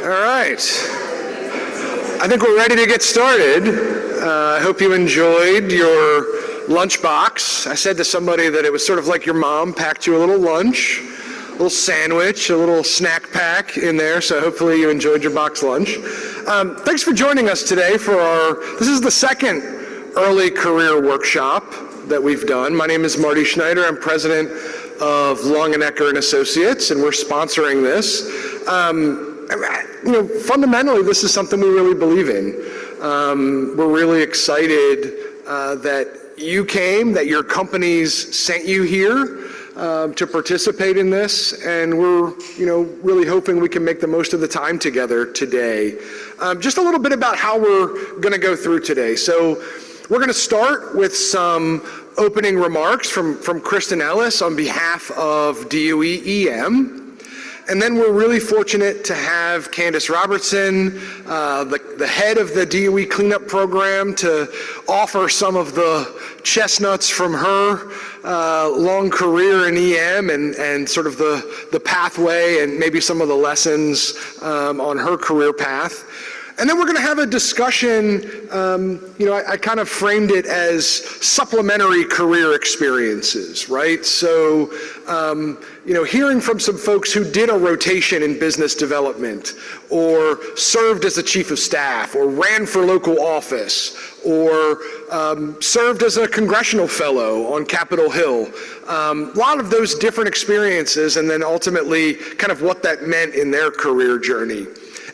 All right. I think we're ready to get started. I hope you enjoyed your lunchbox. I said to somebody that it was sort of like your mom packed you a little lunch, a little sandwich, a little snack pack in there, so hopefully you enjoyed your box lunch. Thanks for joining us today for this is the second early career workshop that we've done. My name is Marty Schneider. I'm president of Longenecker and Associates, and we're sponsoring this. Fundamentally, this is something we really believe in. We're really excited that you came, that your companies sent you here to participate in this, and we're really hoping we can make the most of the time together today. Just a little bit about how we're going to go through today. So we're going to start with some opening remarks from Kristen Ellis on behalf of DOE-EM. And then we're really fortunate to have Candace Robertson, the head of the DOE cleanup program, to offer some of the chestnuts from her long career in EM and sort of the pathway and maybe some of the lessons on her career path. And then we're going to have a discussion, I kind of framed it as supplementary career experiences, right? So, hearing from some folks who did a rotation in business development, or served as a chief of staff, or ran for local office, or served as a congressional fellow on Capitol Hill. A lot of those different experiences, and then ultimately kind of what that meant in their career journey.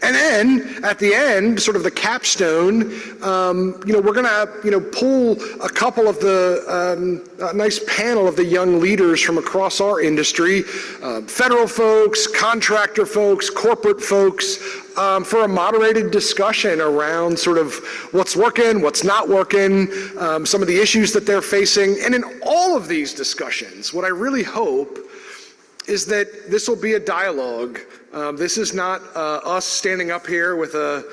And then at the end, sort of the capstone, we're going to, pull a couple of a nice panel of the young leaders from across our industry, federal folks, contractor folks, corporate folks, for a moderated discussion around sort of what's working, what's not working, some of the issues that they're facing. And in all of these discussions, what I really hope is that this will be a dialogue. This is not us standing up here with a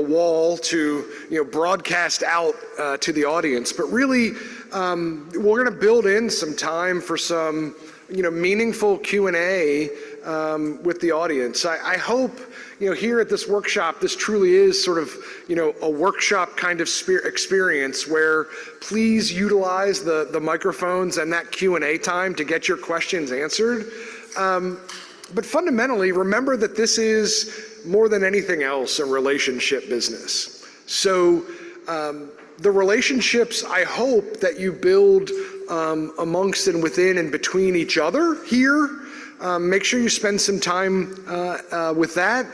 wall to broadcast out to the audience, but really we're going to build in some time for some meaningful Q&A with the audience. I hope here at this workshop, this truly is sort of a workshop kind of experience where please utilize the microphones and that Q&A time to get your questions answered. But fundamentally, remember that this is more than anything else a relationship business. So the relationships I hope that you build amongst and within and between each other here, make sure you spend some time with that,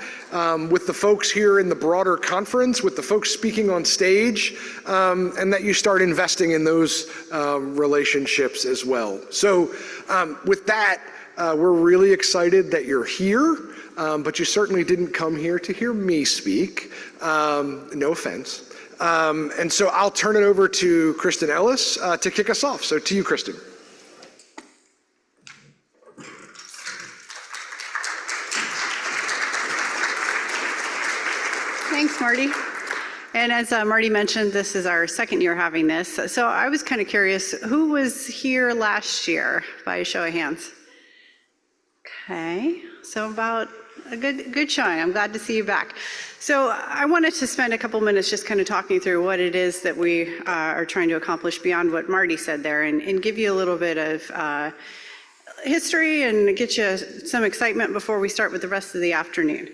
with the folks here in the broader conference, with the folks speaking on stage, and that you start investing in those relationships as well. So with that, we're really excited that you're here, but you certainly didn't come here to hear me speak. No offense. And so I'll turn it over to Kristen Ellis to kick us off. So to you, Kristen. Thanks, Marty. And as Marty mentioned, this is our second year having this. So I was kind of curious, who was here last year by a show of hands? Okay, so about a good showing. I'm glad to see you back. So I wanted to spend a couple minutes just kind of talking through what it is that we are trying to accomplish beyond what Marty said there, and give you a little bit of history and get you some excitement before we start with the rest of the afternoon.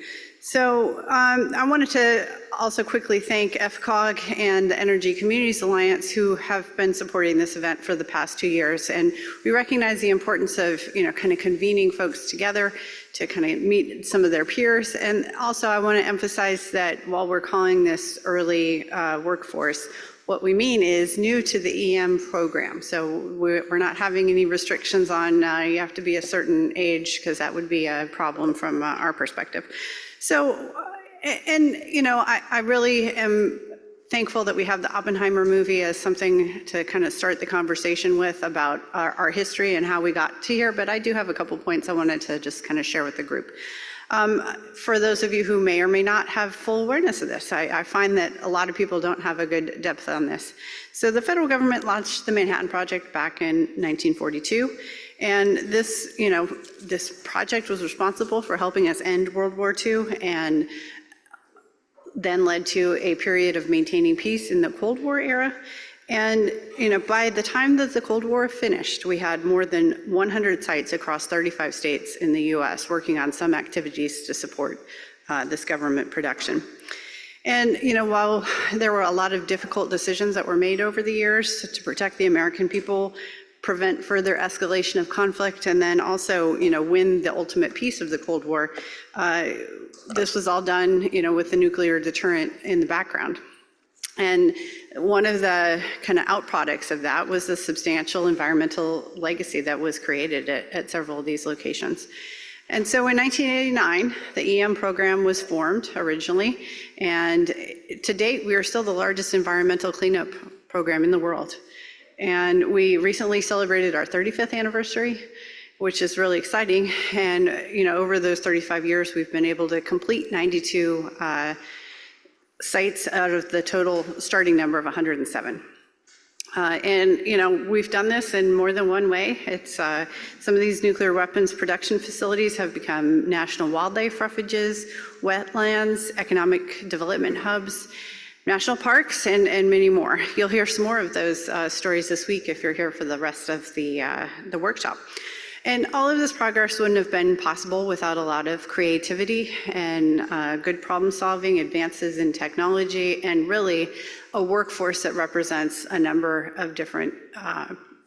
So I wanted to also quickly thank FCOG and the Energy Communities Alliance, who have been supporting this event for the past 2 years. And we recognize the importance of, kind of convening folks together to kind of meet some of their peers. And also I want to emphasize that while we're calling this early workforce, what we mean is new to the EM program. So we're not having any restrictions on you have to be a certain age, because that would be a problem from our perspective. So, I really am thankful that we have the Oppenheimer movie as something to kind of start the conversation with about our history and how we got to here, but I do have a couple points I wanted to just kind of share with the group. For those of you who may or may not have full awareness of this, I find that a lot of people don't have a good depth on this. So the federal government launched the Manhattan Project back in 1942, and this, this project was responsible for helping us end World War II and then led to a period of maintaining peace in the Cold War era. And by the time that the Cold War finished, we had more than 100 sites across 35 states in the US working on some activities to support this government production. And while there were a lot of difficult decisions that were made over the years to protect the American people, prevent further escalation of conflict, and then also win the ultimate peace of the Cold War, this was all done with the nuclear deterrent in the background. And one of the kind of outproducts of that was the substantial environmental legacy that was created at several of these locations. And so in 1989, the EM program was formed originally, and to date, we are still the largest environmental cleanup program in the world. And we recently celebrated our 35th anniversary, which is really exciting. And over those 35 years, we've been able to complete 92 sites out of the total starting number of 107. And we've done this in more than one way. It's some of these nuclear weapons production facilities have become national wildlife refuges, wetlands, economic development hubs, national parks, and many more. You'll hear some more of those stories this week if you're here for the rest of the workshop. And all of this progress wouldn't have been possible without a lot of creativity and good problem solving, advances in technology, and really a workforce that represents a number of different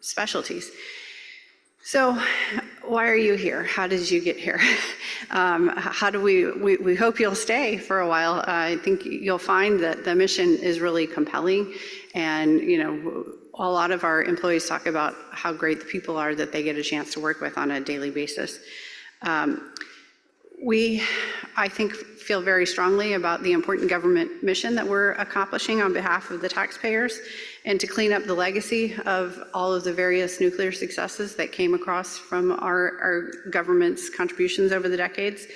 specialties. So why are you here? How did you get here? How do we hope you'll stay for a while. I think you'll find that the mission is really compelling, and a lot of our employees talk about how great the people are that they get a chance to work with on a daily basis. We, I think, feel very strongly about the important government mission that we're accomplishing on behalf of the taxpayers, and to clean up the legacy of all of the various nuclear successes that came across from our government's contributions over the decades.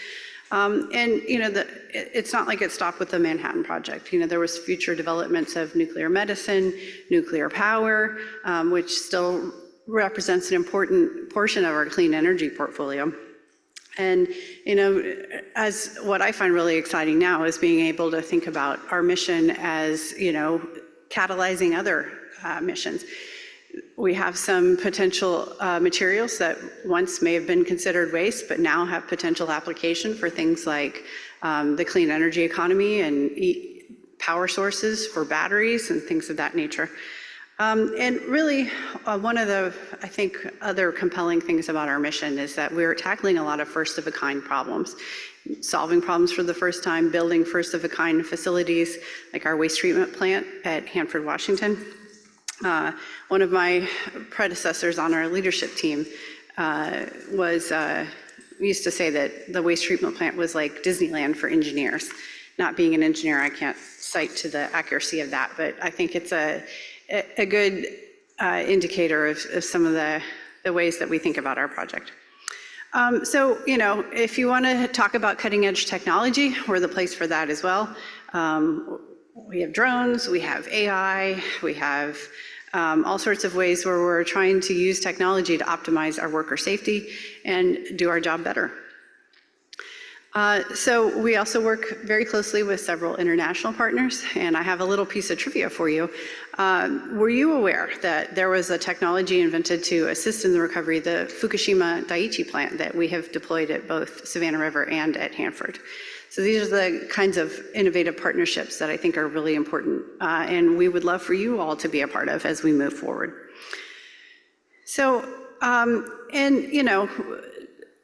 It's not like it stopped with the Manhattan Project. There was future developments of nuclear medicine, nuclear power, which still represents an important portion of our clean energy portfolio. And, as what I find really exciting now is being able to think about our mission as, catalyzing other missions. We have some potential materials that once may have been considered waste, but now have potential application for things like the clean energy economy and power sources for batteries and things of that nature. And really, one of the, I think, other compelling things about our mission is that we're tackling a lot of first-of-a-kind problems, solving problems for the first time, building first-of-a-kind facilities, like our waste treatment plant at Hanford, Washington. One of my predecessors on our leadership team used to say that the waste treatment plant was like Disneyland for engineers. Not being an engineer, I can't cite to the accuracy of that, but I think it's a good indicator of some of the ways that we think about our project. So, if you want to talk about cutting edge technology, we're the place for that as well. We have drones, we have AI, we have all sorts of ways where we're trying to use technology to optimize our worker safety and do our job better. So we also work very closely with several international partners, and I have a little piece of trivia for you. Were you aware that there was a technology invented to assist in the recovery of the Fukushima Daiichi plant that we have deployed at both Savannah River and at Hanford? So these are the kinds of innovative partnerships that I think are really important, and we would love for you all to be a part of as we move forward. So,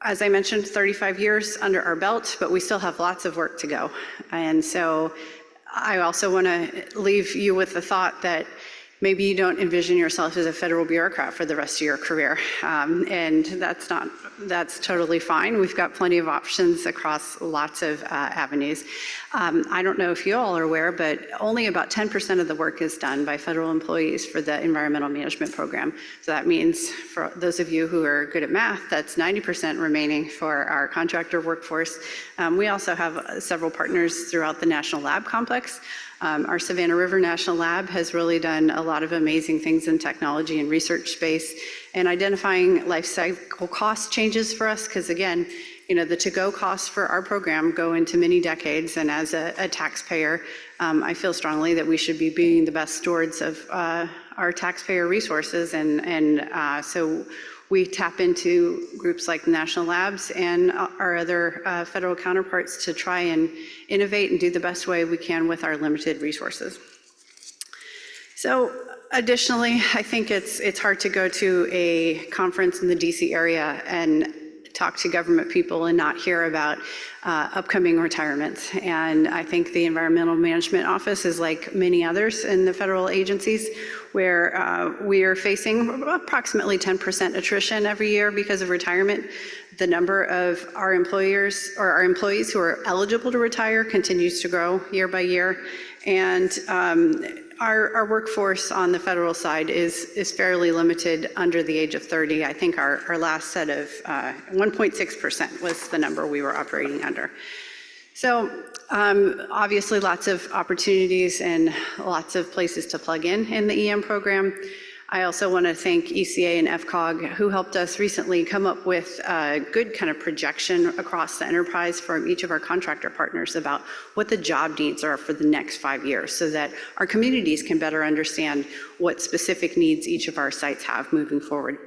as I mentioned, 35 years under our belt, but we still have lots of work to go. And so I also want to leave you with the thought that, maybe you don't envision yourself as a federal bureaucrat for the rest of your career, and that's totally fine. We've got plenty of options across lots of avenues. I don't know if you all are aware, but only about 10% of the work is done by federal employees for the environmental management program. So that means for those of you who are good at math, that's 90% remaining for our contractor workforce. We also have several partners throughout the National Lab Complex. Our Savannah River National Lab has really done a lot of amazing things in technology and research space and identifying life cycle cost changes for us, because again, the to-go costs for our program go into many decades, and as a taxpayer, I feel strongly that we should be being the best stewards of our taxpayer resources, and so we tap into groups like the National Labs and our other federal counterparts to try and innovate and do the best way we can with our limited resources. So additionally, I think it's hard to go to a conference in the DC area and talk to government people and not hear about upcoming retirements. And I think the Environmental Management Office is like many others in the federal agencies, where we are facing approximately 10% attrition every year because of retirement. The number of our employers or our employees who are eligible to retire continues to grow year by year. And our workforce on the federal side is fairly limited under the age of 30. I think our last set of 1.6% was the number we were operating under. So obviously lots of opportunities and lots of places to plug in the EM program. I also want to thank ECA and FCOG, who helped us recently come up with a good kind of projection across the enterprise from each of our contractor partners about what the job needs are for the next 5 years, so that our communities can better understand what specific needs each of our sites have moving forward.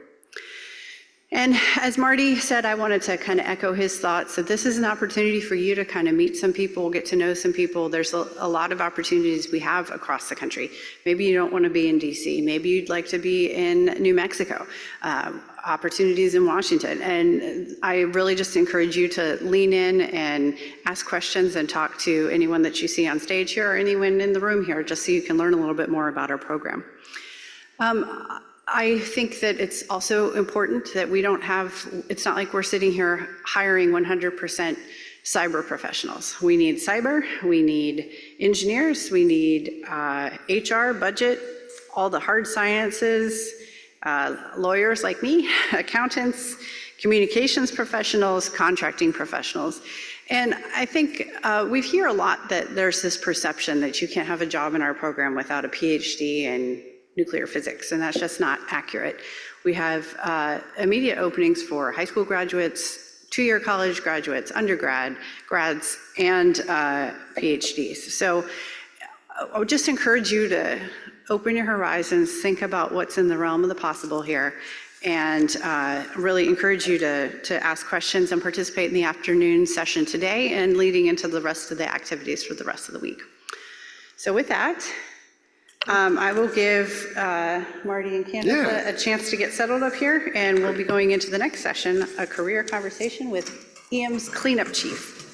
And as Marty said, I wanted to kind of echo his thoughts. So this is an opportunity for you to kind of meet some people, get to know some people. There's a lot of opportunities we have across the country. Maybe you don't want to be in DC. Maybe you'd like to be in New Mexico. Opportunities in Washington. And I really just encourage you to lean in and ask questions and talk to anyone that you see on stage here or anyone in the room here, just so you can learn a little bit more about our program. I think that it's also important that we don't have, it's not like we're sitting here hiring 100% cyber professionals. We need cyber, we need engineers, we need HR, budget, all the hard sciences, lawyers like me, accountants, communications professionals, contracting professionals. And I think we hear a lot that there's this perception that you can't have a job in our program without a PhD in nuclear physics, and that's just not accurate. We have immediate openings for high school graduates, two-year college graduates, undergrad, grads, and PhDs. So I would just encourage you to open your horizons, think about what's in the realm of the possible here, and really encourage you to ask questions and participate in the afternoon session today and leading into the rest of the activities for the rest of the week. So with that, I will give Marty and Candace a chance to get settled up here, and we'll be going into the next session, a career conversation with EM's cleanup chief.